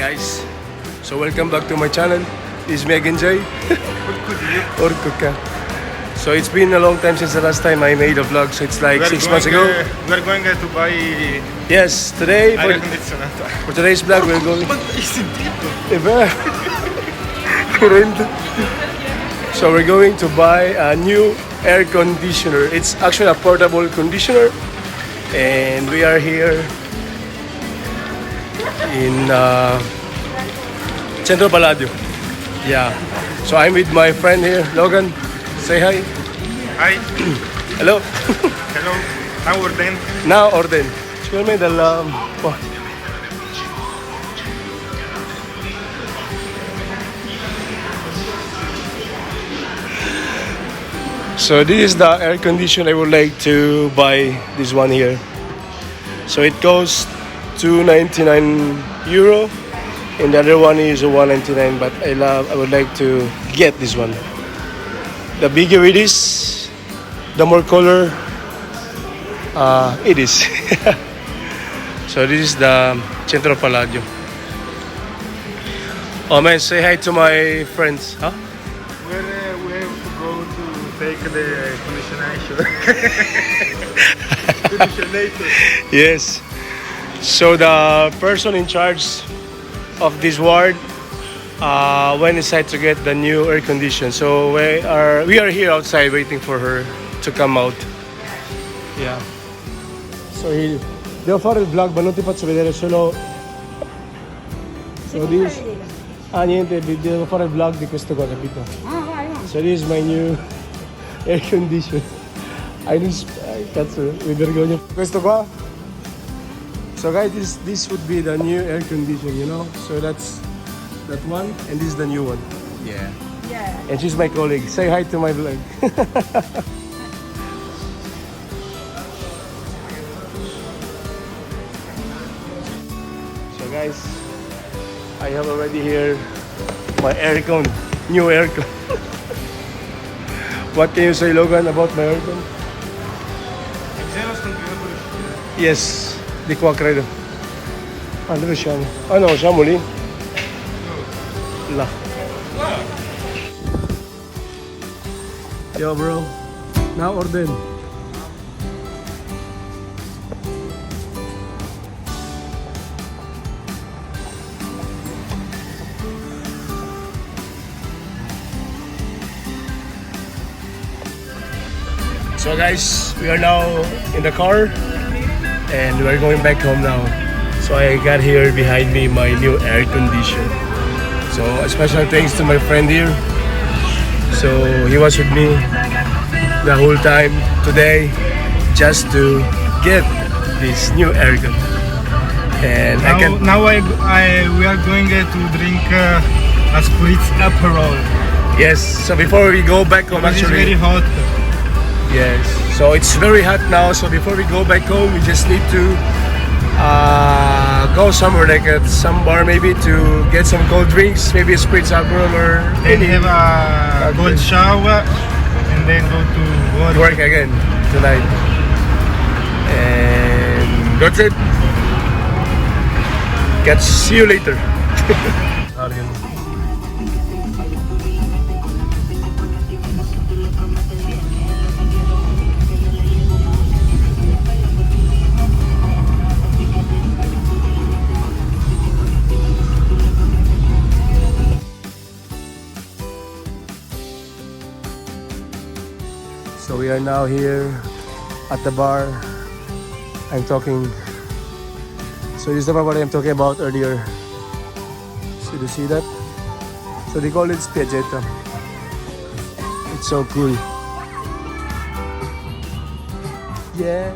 guys, so welcome back to my channel. This is me again, Jay. Orkuka. So it's been a long time since the last time I made a vlog, so it's like 6 months ago. We're going to buy Yes, today aria condizionata. for today's vlog we're going. Hai sentito? So we're going to buy a new air conditioner. It's actually a portable conditioner, and we are here in Centro Palladio. Yeah. So I'm with my friend here, Logan. Say hi. Hi. Hello. Hello. Now we're done. Now orden. Show me the So this is the air conditioner I would like to buy, this one here. So it costs €299 and the other one is $199, but I would like to get this one. The bigger it is, the more color it is. So this is the Centro Palladio. Oh man, say hi to my friends, huh? We have to go to take the conditionation. Conditionator. Yes. So the person in charge of this ward went inside to get the new air condition. So we are here outside waiting for her to come out. Yeah. So devo fare il vlog, ma non ti faccio vedere solo. So this. Niente, devo fare il vlog di questo qua, capito? Vai. So this is my new air condition. Cazzo, mi vergogno. Questo qua. So guys, this would be the new air condition, you know? So that's that one, and this is the new one. Yeah. Yeah. And she's my colleague. Say hi to my vlog. So guys, I have already here my aircon, new aircon. What can you say, Logan, about my aircon? Yes, di qua credo. Dove siamo? No, siamo lì. Là. Yo bro, now orden. So guys, we are now in the car and we're going back home now. So I got here behind me my new air conditioner. So a special thanks to my friend here. So he was with me the whole time today just to get this new aircon. And We are going to drink a spritz Aperol. yes, so before we go back home, It's actually, very hot. yes, so it's very hot now. So before we go back home, we just need to go somewhere, like at some bar maybe, to get some cold drinks, maybe a spritz Aperol or Then any have a cold shower and then go to work again tonight. And that's it. See you later. So we are now here at the bar. I'm talking. So this is the bar what I'm talking about earlier. So you see that? So they call it Spiaggetta. It's so cool. Yeah.